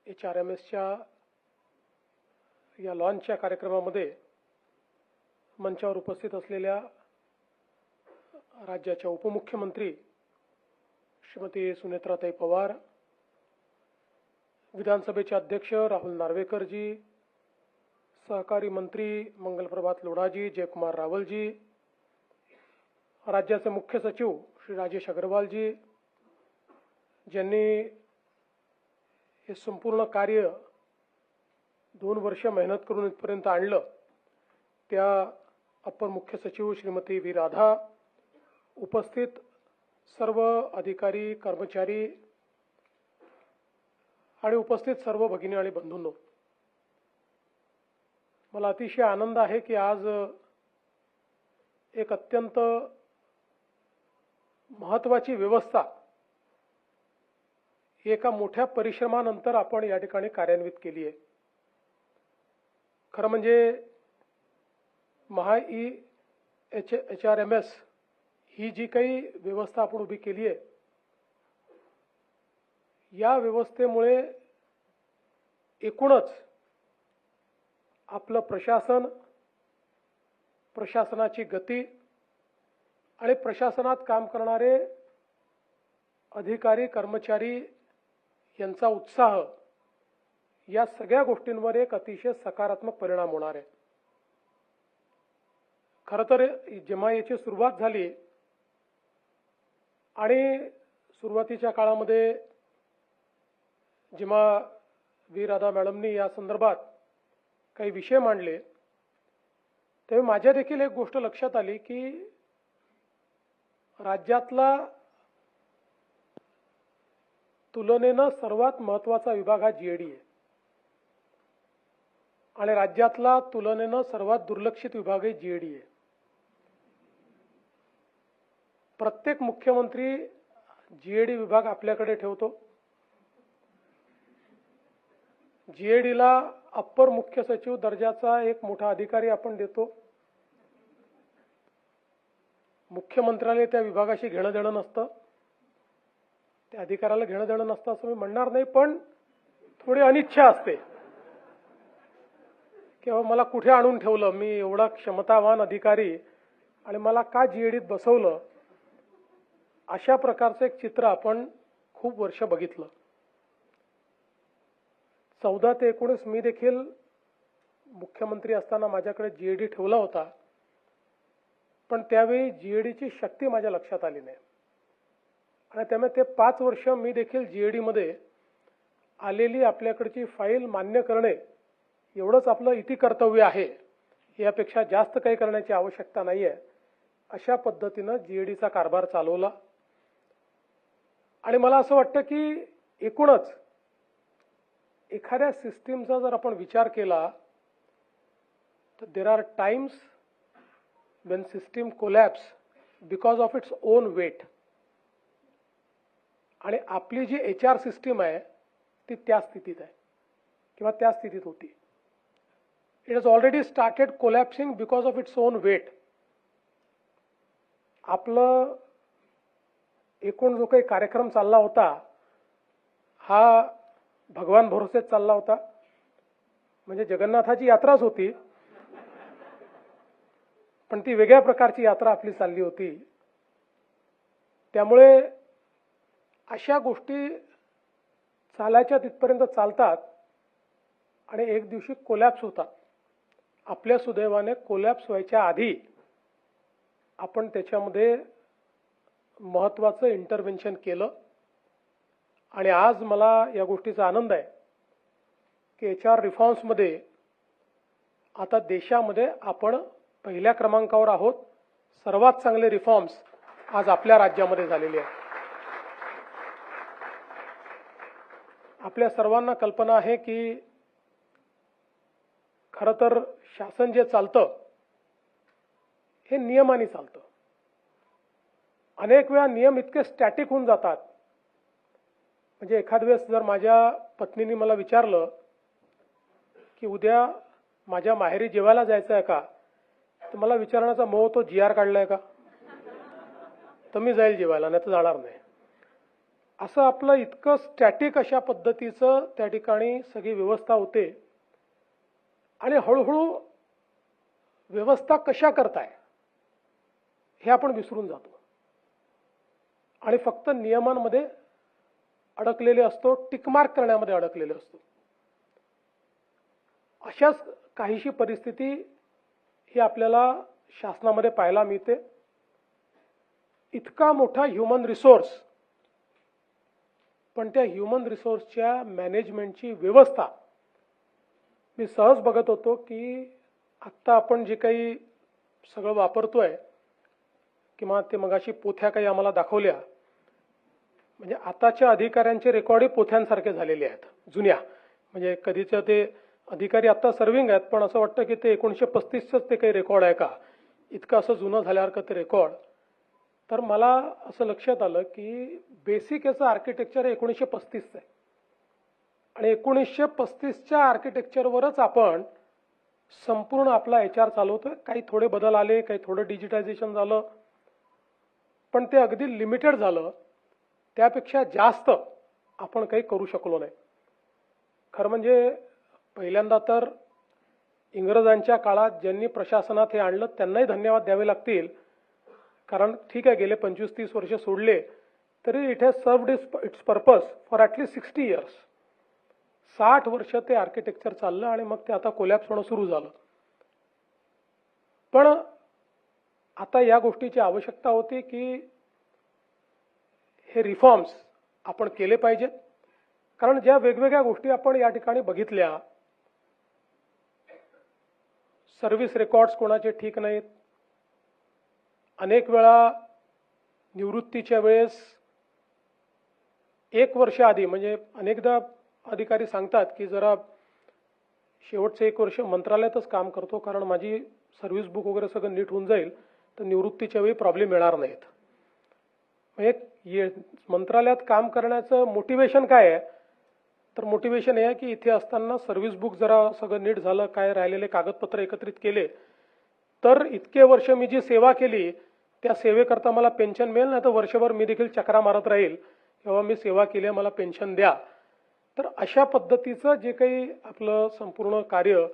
HRMSच्या या लॉन्चच्या कार्यक्रमामध्ये मंचावर उपस्थित असलेल्या राज्याच्या उपमुख्यमंत्री श्रीमती सुनेत्राताई पवार, विधानसभेचे अध्यक्ष राहुल नार्वेकरजी, सहकारी मंत्री मंगलप्रभात लोढाजी, जयकुमार रावलजी, राज्याचे मुख्य सचिव श्री राजेश अग्रवालजी, ज्यांनी हे संपूर्ण कार्य 2 वर्ष मेहनत करून इथपर्यंत आणलं, त्या अपर मुख्य सचिव श्रीमती व्ही राधा, उपस्थित सर्व अधिकारी कर्मचारी आणि उपस्थित सर्व भगिनी आणि बंधूंनो, मला अतिशय आनंद आहे की आज एक अत्यंत महत्त्वाची व्यवस्था एका मोठ्या परिश्रमानंतर आपण या ठिकाणी कार्यान्वित केली आहे. खरं म्हणजे HRMS ही जी काही व्यवस्था आपण उभी केली आहे, या व्यवस्थेमुळे एकूणच आपलं प्रशासनाची गती आणि प्रशासनात काम करणारे अधिकारी कर्मचारी यांचा उत्साह, या सगळ्या गोष्टींवर एक अतिशय सकारात्मक परिणाम होणार आहे. खरं तर जेव्हा याची सुरुवात झाली आणि सुरुवातीच्या काळामध्ये जेव्हा व्ही राधा मॅडमनी या संदर्भात काही विषय मांडले, तेव्हा माझ्या देखील एक गोष्ट लक्षात आली की राज्यातला तुलनेनं सर्वात महत्त्वाचा विभाग हा GAD आहे आणि राज्यातला तुलनेनं सर्वात दुर्लक्षित विभाग आहे GAD आहे. प्रत्येक मुख्यमंत्री GAD विभाग आपल्याकडे ठेवतो. GAD ला अप्पर मुख्य सचिव दर्जाचा एक मोठा अधिकारी आपण देतो. मुख्यमंत्र्याला त्या विभागाशी घेणं देणं नसतं, त्या अधिकाऱ्याला घेणं देणं नसतं असं मी म्हणणार नाही, पण थोडी अनिच्छा असते किंवा मला कुठे आणून ठेवलं, मी एवढा क्षमतावान अधिकारी आणि मला का GADत बसवलं, अशा प्रकारचं एक चित्र आपण खूप वर्ष बघितलं. 14 ते 19 मी देखील मुख्यमंत्री असताना माझ्याकडे GAD ठेवला होता, पण त्यावेळी GADची शक्ती माझ्या लक्षात आली नाही आणि त्यामुळे ते 5 वर्ष मी देखील GAD मध्ये आलेली आपल्याकडची फाईल मान्य करणे एवढंच आपलं इति कर्तव्य आहे, यापेक्षा जास्त काही करण्याची आवश्यकता नाही आहे, अशा पद्धतीनं GADचा कारभार चालवला. आणि मला असं वाटतं की एकूणच एखाद्या सिस्टीमचा जर आपण विचार केला तर there are times when system collapse because of its own weight. आणि आपली जी HR सिस्टीम आहे ती त्या स्थितीत आहे किंवा त्या स्थितीत होती. It has already started collapsing because of its own weight. आपलं एकूण जो काही कार्यक्रम चालला होता हा भगवान भरोसेच चालला होता, म्हणजे जगन्नाथाची यात्राच होती, पण ती वेगळ्या प्रकारची यात्रा आपली चालली होती. त्यामुळे अशा गोष्टी चालायच्या तिथपर्यंत चालतात आणि एक दिवशी कोलॅप्स होतात. आपल्या सुदैवाने कोलॅप्स व्हायच्या आधी आपण त्याच्यामध्ये महत्त्वाचं इंटरव्हेन्शन केलं आणि आज मला या गोष्टीचा आनंद आहे की HR रिफॉर्म्समध्ये आता देशामध्ये आपण पहिल्या क्रमांकावर आहोत. सर्वात चांगले रिफॉर्म्स आज आपल्या राज्यामध्ये झालेले आहेत. आपल्या सर्वांना कल्पना आहे की खरं तर शासन जे चालतं हे नियमाने चालतं. अनेक वेळा नियम इतके स्टॅटिक होऊन जातात, म्हणजे एखाद वेळेस जर माझ्या पत्नीने मला विचारलं की उद्या माझ्या माहेरी जेवायला जायचं आहे का, तर मला विचारण्याचा मोह, तो GR काढलाय का, तर मी जाईल जेवायला, नाही तर जाणार नाही. असं आपलं इतकं स्टॅटिक अशा पद्धतीचं त्या ठिकाणी सगळी व्यवस्था होते आणि हळूहळू व्यवस्था कशा करताय हे आपण विसरून जातो आणि फक्त नियमांमध्ये अडकलेले असतो, टिकमार्क करण्यामध्ये अडकलेले असतो. अशाच काहीशी परिस्थिती ही आपल्याला शासनामध्ये पाहायला मिळते. इतका मोठा ह्युमन रिसोर्स, पण त्या ह्युमन रिसोर्सच्या मॅनेजमेंटची व्यवस्था मी सहज बघत होतो की आत्ता आपण जे काही सगळं वापरतोय किंवा ते मगाशी पोथ्या काही आम्हाला दाखवल्या, म्हणजे आताच्या अधिकाऱ्यांचे रेकॉर्डही पोथ्यांसारखे झालेले आहेत जुन्या. म्हणजे कधीचं ते अधिकारी आत्ता सर्विंग आहेत, पण असं वाटतं की ते 1935च ते काही रेकॉर्ड आहे का, इतकं असं जुनं झाल्यासारखं ते रेकॉर्ड. तर मला असं लक्षात आलं की बेसिक याचं आर्किटेक्चर 1935चं आहे आणि 1935च्या आर्किटेक्चरवरच आपण संपूर्ण आपला HR चालवतोय. काही थोडे बदल आले, काही थोडं डिजिटायझेशन झालं, पण ते अगदी लिमिटेड झालं. त्यापेक्षा जास्त आपण काही करू शकलो नाही. खरं म्हणजे पहिल्यांदा तर इंग्रजांच्या काळात ज्यांनी प्रशासनात हे आणलं त्यांनाही धन्यवाद द्यावे लागतील, कारण ठीक आहे गेले 25-30 वर्ष सोडले तरी it has served it's purpose for at least 60 years. 60 वर्ष ते आर्किटेक्चर चाललं आणि मग ते आता कोलॅप्स होणं सुरू झालं. पण आता या गोष्टीची आवश्यकता होती की हे रिफॉर्म्स आपण केले पाहिजेत, कारण ज्या वेगवेगळ्या गोष्टी आपण या ठिकाणी बघितल्या, सर्व्हिस रेकॉर्ड्स कोणाचे ठीक नाहीत, अनेक वेळा निवृत्तीच्या वेळेस 1 वर्ष आधी, म्हणजे अनेकदा अधिकारी सांगतात की जरा शेवटचे 1 वर्ष मंत्रालयातच काम करतो कारण माझी सर्व्हिस बुक वगैरे सगळं नीट होऊन जाईल तर निवृत्तीच्या वेळी प्रॉब्लेम येणार नाहीत. म्हणजे मंत्रालयात काम करण्याचं मोटिवेशन काय आहे, तर मोटिवेशन हे आहे की इथे असताना सर्व्हिस बुक जरा सगळं नीट झालं, काय राहिलेले कागदपत्र एकत्रित केले तर इतके वर्ष मी जी सेवा केली त्या सेवेकरता मला पेन्शन मिळेल, नाही तर वर्षभर मी देखील चक्रा मारत राहील तेव्हा मी सेवा केली मला पेन्शन द्या. तर अशा पद्धतीचं जे काही आपलं संपूर्ण कार्य,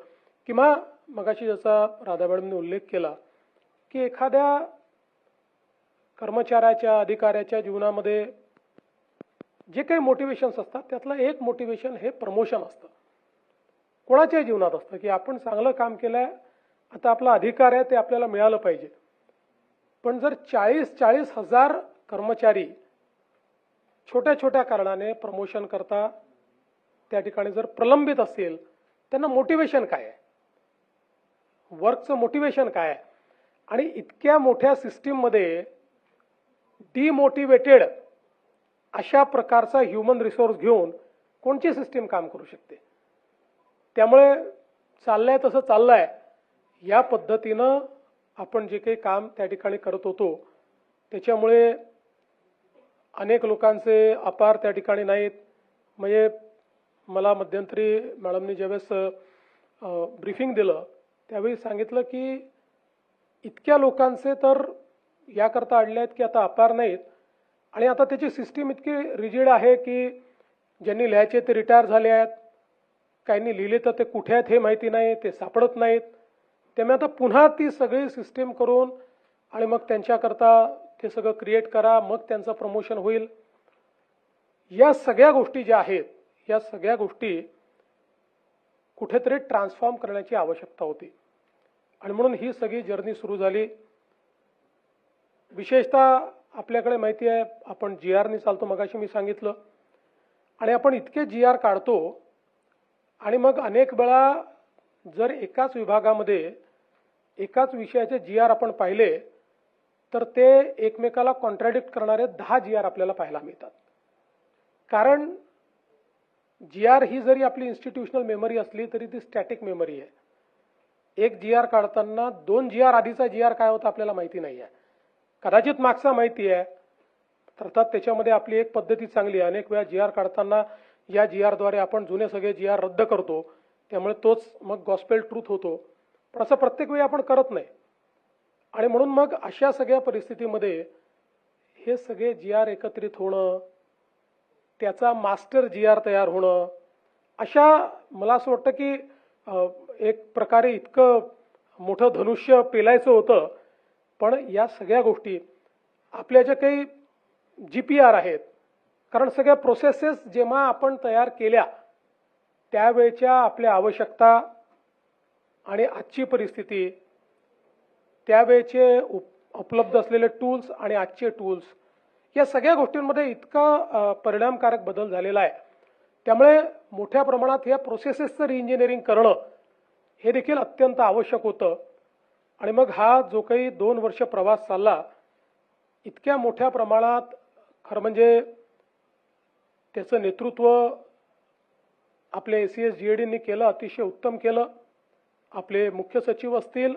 किंवा मगाशी जसा राधा मॅडमने उल्लेख केला की एखाद्या कर्मचाऱ्याच्या अधिकाऱ्याच्या जीवनामध्ये जे काही मोटिवेशन्स असतात त्यातलं एक मोटिवेशन हे प्रमोशन असतं. कोणाच्याही जीवनात असतं की आपण चांगलं काम केलंय, आता आपला अधिकार आहे ते आपल्याला मिळालं पाहिजे. पण जर 40 हजार कर्मचारी छोट्या छोट्या कारणाने प्रमोशन करता त्या ठिकाणी जर प्रलंबित असेल, त्यांना मोटिवेशन काय आहे, वर्कचं मोटिवेशन काय आहे, आणि इतक्या मोठ्या सिस्टीममध्ये डिमोटिवेटेड अशा प्रकारचा ह्युमन रिसोर्स घेऊन कोणची सिस्टीम काम करू शकते. त्यामुळे चाललंय तसं चाललंय, या पद्धतीनं आपण जे काही काम त्या ठिकाणी करत होतो त्याच्यामुळे अनेक लोकांचे अपार त्या ठिकाणी नाहीत. म्हणजे मला मध्यंतरी मॅडमनी ज्यावेळेस ब्रीफिंग दिलं त्यावेळी सांगितलं की इतक्या लोकांचे तर याकरता अडले आहेत की आता अपार नाहीत, आणि आता त्याची सिस्टीम इतकी रिजिड आहे की ज्यांनी लिहायचे ते रिटायर झाले आहेत, काहींनी लिहिले तर ते कुठे आहेत हे माहिती नाही, ते सापडत नाहीत. त्यामुळे आता पुन्हा ती सगळी सिस्टीम करून आणि मग त्यांच्याकरता ते सगळं क्रिएट करा, मग त्यांचं प्रमोशन होईल. या सगळ्या गोष्टी ज्या आहेत या सगळ्या गोष्टी कुठेतरी ट्रान्सफॉर्म करण्याची आवश्यकता होती आणि म्हणून ही सगळी जर्नी सुरू झाली. विशेषतः आपल्याकडे माहिती आहे आपण GRनी चालतो, मगाशी मी सांगितलं, आणि आपण इतके GR काढतो आणि मग अनेक वेळा जर एकाच विभागामध्ये एकाच विषयाचे GR आपण पाहिले तर ते एकमेकाला कॉन्ट्रॅडिक्ट करणारे 10 GR आपल्याला पाहायला मिळतात. कारण GR ही जरी आपली इन्स्टिट्यूशनल मेमरी असली तरी ती स्टॅटिक मेमरी आहे. एक GR काढताना 2 GR आधीचा GR काय होता आपल्याला माहिती नाही आहे, कदाचित मागचा माहिती आहे. अर्थात त्याच्यामध्ये आपली एक पद्धती चांगली आहे, अनेक वेळा GR काढताना या GRद्वारे आपण जुने सगळे GR रद्द करतो, त्यामुळे तोच मग गॉस्पेल ट्रूथ होतो. पण असं प्रत्येक वेळी आपण करत नाही, आणि म्हणून मग अशा सगळ्या परिस्थितीमध्ये हे सगळे GR एकत्रित होणं, त्याचा मास्टर GR तयार होणं, अशा मला असं वाटतं की एक प्रकारे इतकं मोठं धनुष्य पेलायचं होतं. पण या सगळ्या गोष्टी आपल्या ज्या काही GPR आहेत, कारण सगळ्या प्रोसेसेस जेव्हा आपण तयार केल्या त्यावेळच्या आपल्या आवश्यकता आणि आजची परिस्थिती, त्यावेळचे उपलब्ध असलेले टूल्स आणि आजचे टूल्स, या सगळ्या गोष्टींमध्ये इतका परिणामकारक बदल झालेला आहे. त्यामुळे मोठ्या प्रमाणात या प्रोसेसेसचं रिइंजिनिअरिंग करणं हे देखील अत्यंत आवश्यक होतं. आणि मग हा जो काही 2 वर्ष प्रवास चालला, इतक्या मोठ्या प्रमाणात खरं म्हणजे त्याचं नेतृत्व आपले ACS GADनी केलं, अतिशय उत्तम केलं. आपले मुख्य सचिव असतील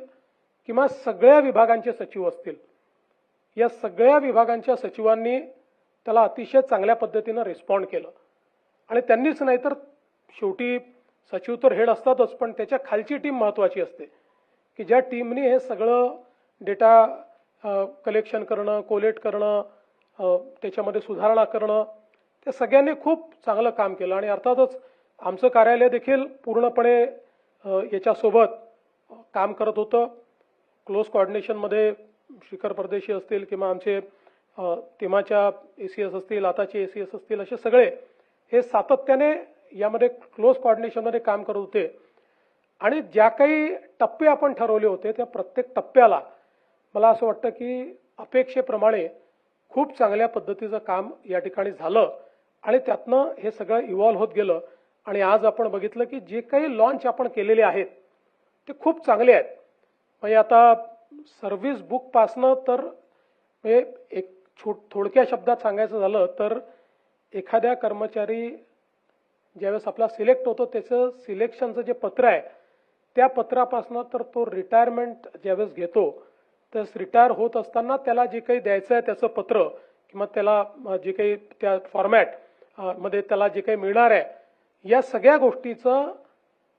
किंवा सगळ्या विभागांचे सचिव असतील, या सगळ्या विभागांच्या सचिवांनी त्याला अतिशय चांगल्या पद्धतीनं रिस्पॉन्ड केलं. आणि त्यांनीच नाही तर शेवटी सचिव तर हेड असतातच, पण त्याच्या खालची टीम महत्त्वाची असते की ज्या टीमने हे सगळं डेटा कलेक्शन करणं, कोलेक्ट करणं, त्याच्यामध्ये सुधारणा करणं, त्या सगळ्यांनी खूप चांगलं काम केलं. आणि अर्थातच आमचं कार्यालय देखील पूर्णपणे याच्यासोबत काम करत होतं. क्लोज कोऑर्डिनेशनमध्ये शिखर परदेशी असतील किंवा आमचे तेव्हाच्या ACS असतील, आताचे ACS असतील, असे सगळे हे सातत्याने यामध्ये क्लोज कोऑर्डिनेशनमध्ये काम करत होते. आणि ज्या काही टप्पे आपण ठरवले होते त्या प्रत्येक टप्प्याला मला असं वाटतं की अपेक्षेप्रमाणे खूप चांगल्या पद्धतीचं काम या ठिकाणी झालं. आणि त्यातनं हे सगळं इव्हॉल्व्ह होत गेलं. आणि आज आपण बघितलं की जे काही लॉन्च आपण केलेले आहेत ते खूप चांगले आहेत. म्हणजे आता सर्व्हिस बुकपासनं तर म्हणजे एक थोडक्या शब्दात सांगायचं झालं तर एखाद्या कर्मचारी ज्यावेळेस आपला सिलेक्ट होतो त्याचं सिलेक्शनचं जे पत्र आहे त्या पत्रापासनं तर तो रिटायरमेंट ज्यावेळेस घेतो तर रिटायर होत असताना त्याला जे काही द्यायचं आहे त्याचं पत्र किंवा त्याला जे काही त्या फॉर्मॅट मध्ये त्याला जे काही मिळणार आहे, या सगळ्या गोष्टीचं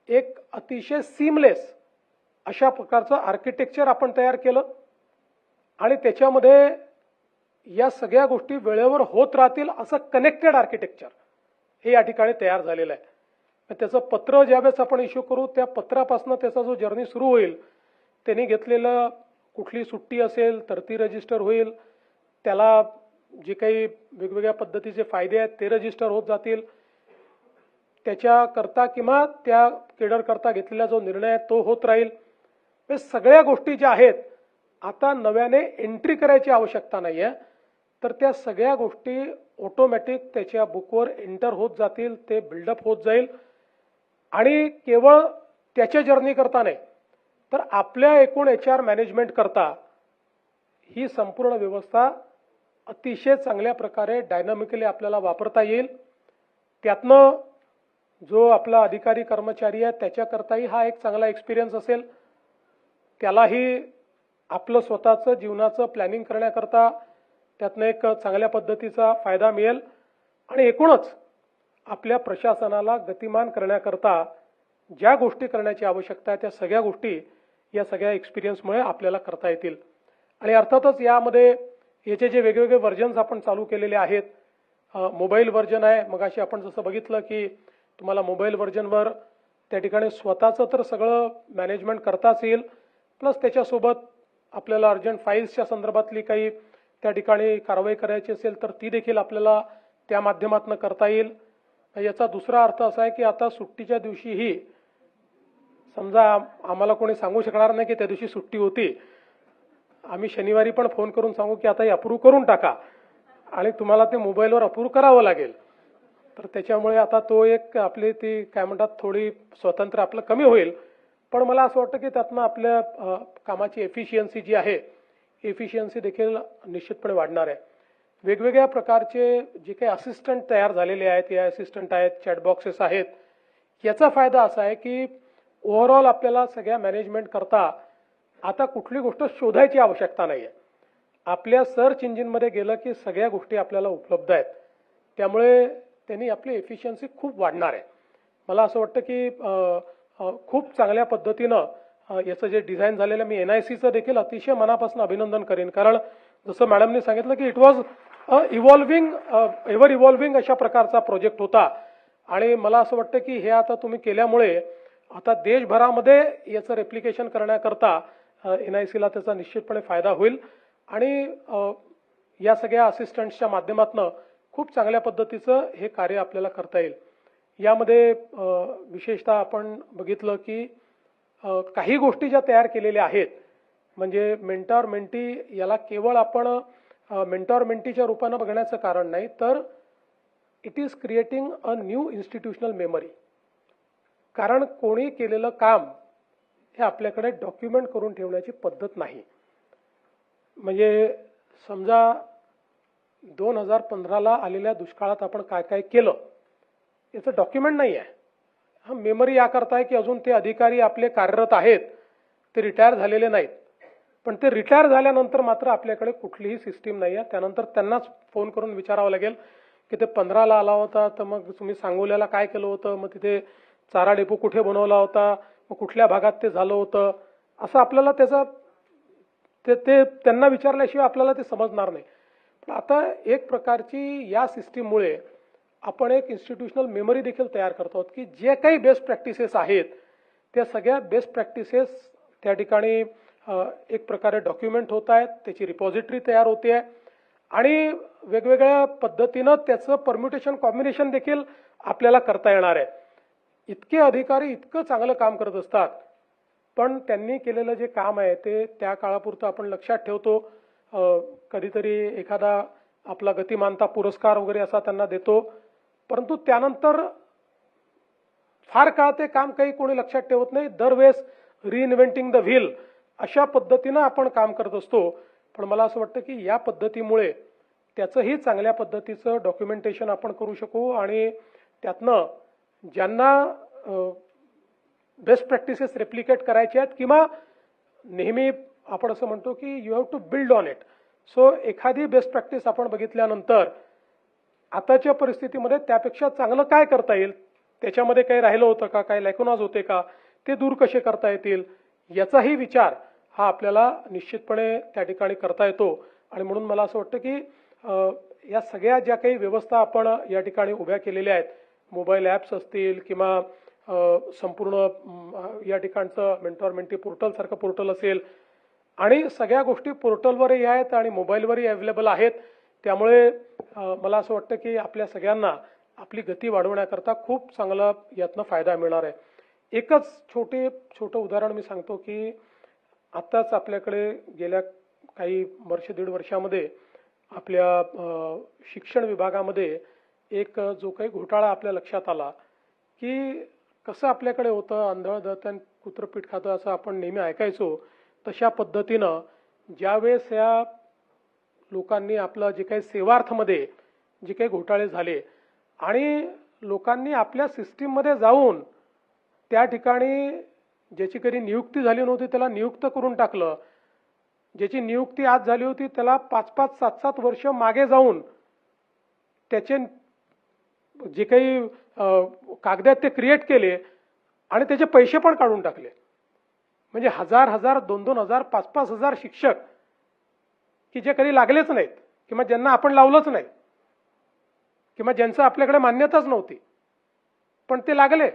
एक अतिशय सीमलेस अशा प्रकारचं आर्किटेक्चर आपण तयार केलं. आणि त्याच्यामध्ये या सगळ्या गोष्टी वेळेवर होत राहतील असं कनेक्टेड आर्किटेक्चर हे या ठिकाणी तयार झालेलं आहे. त्याचं पत्र ज्यावेळेस आपण इश्यू करू त्या पत्रापासून त्याचा जो जर्नी सुरू होईल, त्यांनी घेतलेलं कुठली सुट्टी असेल तर ती रजिस्टर होईल, त्याला जे काही वेगवेगळ्या पद्धतीचे फायदे आहेत ते रजिस्टर होत जातील, त्याच्याकरता किंवा त्या केडरकरता घेतलेला जो निर्णय आहे तो होत राहील. हे सगळ्या गोष्टी ज्या आहेत आता नव्याने एंट्री करायची आवश्यकता नाही आहे, तर त्या सगळ्या गोष्टी ऑटोमॅटिक त्याच्या बुकवर एंटर होत जातील, ते बिल्डअप होत जाईल. आणि केवळ त्याच्या जर्नी करता नाही तर आपल्या एकूण HR मॅनेजमेंट करता ही संपूर्ण व्यवस्था अतिशय चांगल्या प्रकारे डायनामिकली आपल्याला वापरता येईल. त्यातनं जो आपला अधिकारी कर्मचारी आहे त्याच्याकरताही हा एक चांगला एक्सपिरियन्स असेल. त्यालाही आपलं स्वतःचं जीवनाचं प्लॅनिंग करण्याकरता त्यातनं एक चांगल्या पद्धतीचा फायदा मिळेल. आणि एकूणच आपल्या प्रशासनाला गतिमान करण्याकरता ज्या गोष्टी करण्याची आवश्यकता आहे त्या सगळ्या गोष्टी या सगळ्या एक्सपिरियन्समुळे आपल्याला करता येतील. आणि अर्थातच यामध्ये याचे जे वेगवेगळे व्हर्जन्स आपण चालू केलेले आहेत, मोबाईल व्हर्जन आहे, मगाशी आपण जसं बघितलं की तुम्हाला मोबाईल व्हर्जनवर त्या ठिकाणी स्वतःचं तर सगळं मॅनेजमेंट करताच येईल, प्लस त्याच्यासोबत आपल्याला अर्जंट फाईल्सच्या संदर्भातली काही त्या ठिकाणी कारवाई करायची असेल तर ती देखील आपल्याला त्या माध्यमातून करता येईल. याचा दुसरा अर्थ असा आहे की आता सुट्टीच्या दिवशीही समजा आम्हाला कोणी सांगू शकणार नाही की त्या दिवशी सुट्टी होती, आम्ही शनिवारी पण फोन करून सांगू की आता हे अप्रूव्ह करून टाका आणि तुम्हाला ते मोबाईलवर अप्रूव्ह करावं लागेल. तर त्याच्यामुळे आता तो एक आपली ती काय म्हणतात थोडी स्वतंत्र आपलं कमी होईल. पण मला असं वाटतं की त्यातनं आपल्या कामाची एफिशियन्सी जी आहे एफिशियन्सी देखील निश्चितपणे वाढणार आहे. वेगवेगळ्या प्रकारचे जे काही असिस्टंट तयार झालेले आहेत, या असिस्टंट आहेत, चॅटबॉक्सेस आहेत, याचा फायदा असा आहे की ओव्हरऑल आपल्याला सगळ्या मॅनेजमेंट करता आता कुठली गोष्ट शोधायची आवश्यकता नाही आहे. आपल्या सर्च इंजिनमध्ये गेलं की सगळ्या गोष्टी आपल्याला उपलब्ध आहेत. त्यामुळे त्यांनी आपली एफिशियन्सी खूप वाढणार आहे. मला असं वाटतं की खूप चांगल्या पद्धतीनं याचं जे डिझाईन झालेलं, मी NICचं देखील अतिशय मनापासून अभिनंदन करेन. कारण जसं मॅडमने सांगितलं की इट वॉज एव्हर इव्हॉल्व्हिंग अशा प्रकारचा प्रोजेक्ट होता. आणि मला असं वाटतं की हे आता तुम्ही केल्यामुळे आता देशभरामध्ये याचं रेप्लिकेशन करण्याकरता NIC ला त्याचा निश्चितपणे फायदा होईल. आणि या सगळ्या असिस्टंट्सच्या माध्यमातून खूप चांगल्या पद्धतीचं हे कार्य आपल्याला करता येईल. यामध्ये विशेषतः आपण बघितलं की काही गोष्टी ज्या तयार केलेल्या आहेत, म्हणजे मेंटॉर मेंटी याला केवळ आपण मेंटॉर मेंटीच्या रूपानं बघण्याचं कारण नाही, तर it is creating a new institutional memory. कारण कोणी केलेलं काम हे आपल्याकडे डॉक्युमेंट करून ठेवण्याची पद्धत नाही. म्हणजे समजा 2015ला आलेल्या दुष्काळात आपण काय काय केलं याचं डॉक्युमेंट नाही आहे. हा मेमरी याकरता आहे की अजून ते अधिकारी आपले कार्यरत आहेत, ते रिटायर झालेले नाहीत. पण ते रिटायर झाल्यानंतर मात्र आपल्याकडे कुठलीही सिस्टीम नाही आहे. त्यानंतर त्यांनाच फोन करून विचारावं लागेल की ते 15ला आला होता, तर मग तुम्ही सांगोल्याला काय केलं होतं, मग तिथे चारा डेपो कुठे बनवला होता, मग कुठल्या भागात ते झालं होतं, असं आपल्याला त्याचा ते त्यांना विचारल्याशिवाय आपल्याला ते समजणार नाही. पण आता एक प्रकारची या सिस्टीममुळे आपण एक इन्स्टिट्यूशनल मेमरी देखील तयार करतो आहोत की जे काही बेस्ट प्रॅक्टिसेस आहेत त्या सगळ्या बेस्ट प्रॅक्टिसेस त्या ठिकाणी एक प्रकारे डॉक्युमेंट होत आहेत, त्याची रिपॉझिटरी तयार होते आहे आणि वेगवेगळ्या पद्धतीनं त्याचं परम्युटेशन कॉम्बिनेशन देखील आपल्याला करता येणार आहे. इतके अधिकारी इतकं चांगलं काम करत असतात, पण त्यांनी केलेलं जे काम आहे ते त्या काळापुरतं आपण लक्षात ठेवतो. कधीतरी एखादा आपला गतिमानता पुरस्कार वगैरे असा त्यांना देतो, परंतु त्यानंतर फार काळ ते काम काही कोणी लक्षात ठेवत नाही. दरवेळेस रिइन्व्हेंटिंग द व्हील अशा पद्धतीनं आपण काम करत असतो. पण मला असं वाटतं की या पद्धतीमुळे त्याचंही चांगल्या पद्धतीचं डॉक्युमेंटेशन आपण करू शकू आणि त्यातनं ज्यांना बेस्ट प्रॅक्टिसेस रेप्लिकेट करायचे आहेत किंवा नेहमी आपण असं म्हणतो की you have to build on it. So एखादी बेस्ट प्रॅक्टिस आपण बघितल्यानंतर आताच्या परिस्थितीमध्ये त्यापेक्षा चांगलं काय करता येईल, त्याच्यामध्ये काही राहिलं होतं का, काही लॅकुनाज होते का, ते दूर कसे करता येतील, याचाही विचार हा आपल्याला निश्चितपणे त्या ठिकाणी करता येतो. आणि म्हणून मला असं वाटतं की या सगळ्या ज्या काही व्यवस्था आपण या ठिकाणी उभ्या केलेल्या आहेत, मोबाईल ॲप्स असतील किंवा संपूर्ण या ठिकाणचं मेंटॉर मेंटी पोर्टल सारखं पोर्टल असेल, आणि सगळ्या गोष्टी पोर्टलवरही आहेत आणि मोबाईलवरही अवेलेबल आहेत. त्यामुळे मला असं वाटतं की आपल्या सगळ्यांना आपली गती वाढवण्याकरता खूप चांगला यातनं फायदा मिळणार आहे. एकच छोटं उदाहरण मी सांगतो की आत्ताच आपल्याकडे गेल्या काही वर्ष दीड वर्षामध्ये आपल्या शिक्षण विभागामध्ये एक जो काही घोटाळा आपल्या लक्षात आला की कसं आपल्याकडे होतं, आंधळ दळतं कुत्रपीठ खातं असं आपण नेहमी ऐकायचो. तशा पद्धतीनं ज्यावेळेस या लोकांनी आपलं जे काही सेवार्थमध्ये जे काही घोटाळे झाले आणि लोकांनी आपल्या सिस्टीममध्ये जाऊन त्या ठिकाणी ज्याची कधी नियुक्ती झाली नव्हती त्याला नियुक्त करून टाकलं, ज्याची नियुक्ती आज झाली होती त्याला 5-5, 7-7 वर्ष मागे जाऊन त्याचे जे काही कागदात ते क्रिएट केले आणि त्याचे पैसे पण काढून टाकले. म्हणजे 1000-1000, 2,000, 5,000 शिक्षक की जे कधी लागलेच नाहीत किंवा ज्यांना आपण लावलंच नाही किंवा ज्यांचं आपल्याकडे मान्यताच नव्हती, पण ते लागले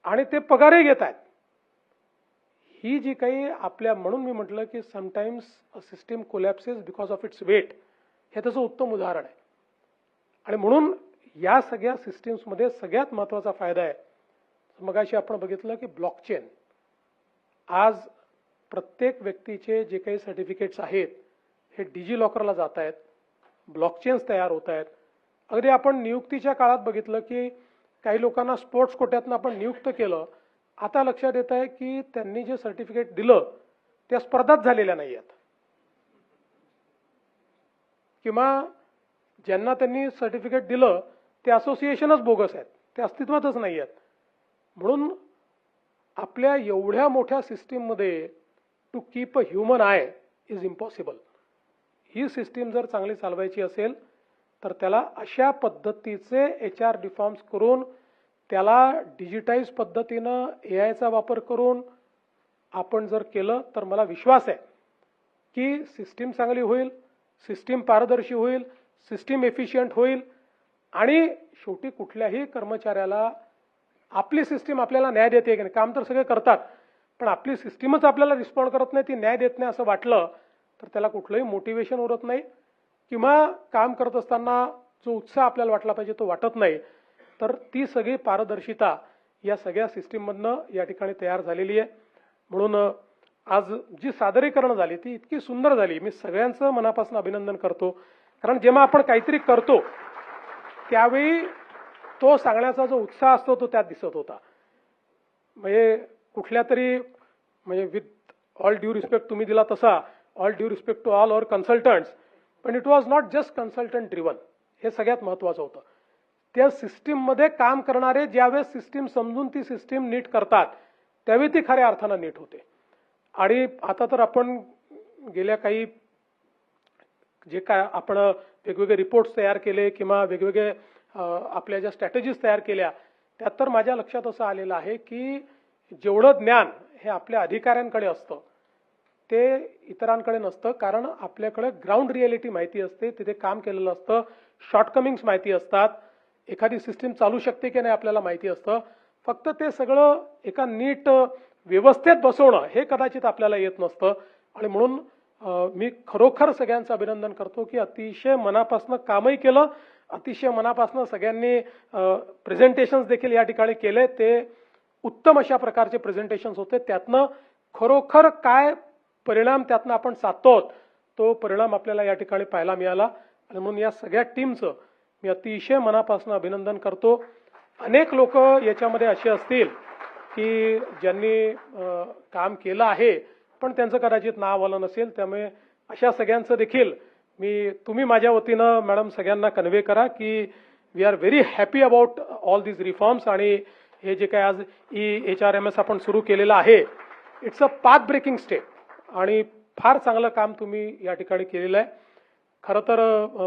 आणि ते पगारही घेत आहेत. ही जी काही आपल्या, म्हणून मी म्हटलं की sometimes a system collapses because of its weight, हे त्याचं उत्तम उदाहरण आहे. आणि म्हणून या सगळ्या सिस्टीम्समध्ये सगळ्यात महत्त्वाचा फायदा आहे. मगाशी आपण बघितलं की ब्लॉकचेन. आज प्रत्येक व्यक्तीचे जे काही सर्टिफिकेट्स आहेत हे डिजी लॉकरला जात आहेत, ब्लॉकचेन्स तयार होत आहेत. अगदी आपण नियुक्तीच्या काळात बघितलं की काही लोकांना स्पोर्ट्स कोट्यातनं आपण नियुक्त केलं. आता लक्षात येत आहे की त्यांनी जे सर्टिफिकेट दिलं त्या स्पर्धाच झालेल्या नाही आहेत किंवा ज्यांना त्यांनी सर्टिफिकेट दिलं ते असोसिएशनच बोगस आहेत, ते अस्तित्वातच नाही आहेत. म्हणून आपल्या एवढ्या मोठ्या सिस्टीममध्ये to keep a human eye is impossible. ही सिस्टीम जर चांगली चालवायची असेल तर त्याला अशा पद्धतीचे HR रिफॉर्म्स करून, त्याला डिजिटाईज पद्धतीनं AIचा वापर करून आपण जर केलं तर मला विश्वास आहे की सिस्टीम चांगली होईल, सिस्टीम पारदर्शी होईल सिस्टीम एफिशियंट होईल आणि शेवटी कुठल्याही कर्मचाऱ्याला आपली सिस्टीम आपल्याला न्याय देते की नाही, काम तर सगळे करतात पण आपली सिस्टीमच आपल्याला रिस्पॉन्ड करत नाही, ती न्याय देत नाही असं वाटलं तर त्याला कुठलंही मोटिवेशन उरत नाही किंवा काम करत असताना जो उत्साह आपल्याला वाटला पाहिजे तो वाटत नाही. तर ती सगळी पारदर्शिता या सगळ्या सिस्टीममधनं या ठिकाणी तयार झालेली आहे. म्हणून आज जी सादरीकरण झाली ती इतकी सुंदर झाली. मी सगळ्यांचं मनापासून अभिनंदन करतो, कारण जेव्हा आपण काहीतरी करतो त्यावेळी तो सांगण्याचा जो उत्साह असतो तो त्यात दिसत होता. म्हणजे कुठल्या तरी म्हणजे विथ ऑल ड्यू रिस्पेक्ट तुम्ही दिला तसा all due respect to all our consultants, पण it was not just consultant driven. हे सगळ्यात महत्त्वाचं होतं. त्या सिस्टीममध्ये काम करणारे ज्यावेळेस सिस्टीम समजून ती सिस्टीम नीट करतात त्यावेळी ती खऱ्या अर्थानं नीट होते. आणि आता तर आपण गेल्या काही जे काय आपण वेगवेगळे रिपोर्ट्स तयार केले किंवा वेगवेगळे आपल्या ज्या स्ट्रॅटेजीज तयार केल्या त्यात तर माझ्या लक्षात असं आलेलं आहे की जेवढं ज्ञान हे आपल्या अधिकाऱ्यांकडे असतं ते इतरांकडे नसतं, कारण आपल्याकडे ग्राउंड रियालिटी माहिती असते, तिथे काम केलेलं असतं, शॉर्टकमिंग्स माहिती असतात, एखादी सिस्टीम चालू शकते की नाही आपल्याला माहिती असतं. फक्त ते सगळं एका नीट व्यवस्थेत बसवणं हे कदाचित आपल्याला येत नसतं. आणि म्हणून मी खरोखर सगळ्यांचं अभिनंदन करतो की अतिशय मनापासून कामही केलं, अतिशय मनापासून सगळ्यांनी प्रेझेंटेशन्स देखील या ठिकाणी केले. ते उत्तम अशा प्रकारचे प्रेझेंटेशन्स होते. त्यातनं खरोखर काय परिणाम त्यातनं आपण साधतो तो परिणाम आपल्याला या ठिकाणी पाहायला मिळाला. आणि म्हणून या सगळ्या टीमचं मी अतिशय मनापासून अभिनंदन करतो. अनेक लोक याच्यामध्ये असे असतील की ज्यांनी काम केलं आहे पण त्यांचं कदाचित नाव आलं नसेल, त्यामुळे अशा सगळ्यांचं देखील तुम्ही माझ्या वतीनं मॅडम सगळ्यांना कन्वे करा की we are very happy about all these reforms. आणि हे जे काय आज EHRMS आपण सुरू केलेलं आहे it's a path breaking step आणि फार चांगलं काम तुम्ही या ठिकाणी केलेलं आहे. खरं तर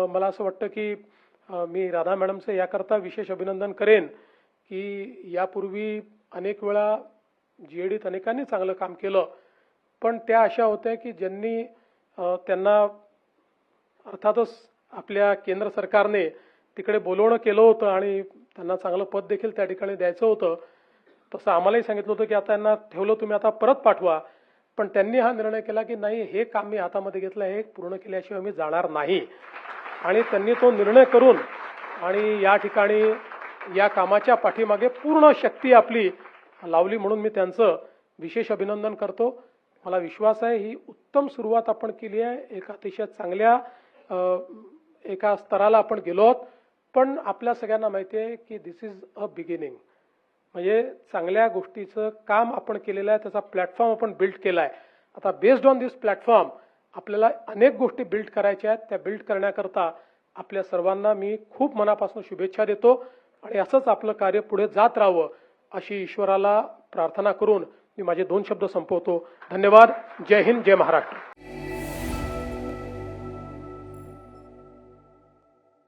मला असं वाटतं की मी राधा मॅडमचं याकरता विशेष अभिनंदन करेन की यापूर्वी अनेक वेळा GADत अनेकांनी चांगलं काम केलं, पण त्या अशा होत्या की ज्यांनी त्यांना अर्थातच आपल्या केंद्र सरकारने तिकडे बोलवणं केलं होतं आणि त्यांना चांगलं पद देखील त्या ठिकाणी द्यायचं होतं. तसं आम्हालाही सांगितलं होतं की आता यांना ठेवलं तुम्ही आता परत पाठवा, पण त्यांनी हा निर्णय केला की नाही, हे काम मी हातामध्ये घेतलं, हे पूर्ण केल्याशिवाय मी जाणार नाही. आणि त्यांनी तो निर्णय करून आणि या ठिकाणी या कामाच्या पाठीमागे पूर्ण शक्ती आपली लावली. म्हणून मी त्यांचं विशेष अभिनंदन करतो. मला विश्वास आहे ही उत्तम सुरुवात आपण केली आहे. एक अतिशय चांगल्या एका स्तराला आपण गेलो आहोत, पण आपल्या सगळ्यांना माहिती आहे की दिस इज अ बिगिनिंग. म्हणजे चांगल्या गोष्टीचं काम आपण केलेलं आहे, त्याचा प्लॅटफॉर्म आपण बिल्ड केला आहे. आता बेस्ड ऑन दिस प्लॅटफॉर्म आपल्याला अनेक गोष्टी बिल्ड करायच्या आहेत. त्या बिल्ड करण्याकरता आपल्या सर्वांना मी खूप मनापासून शुभेच्छा देतो आणि असंच आपलं कार्य पुढे जात राहावं अशी ईश्वराला प्रार्थना करून मी माझे 2 शब्द संपवतो. धन्यवाद. जय हिंद, जय महाराष्ट्र.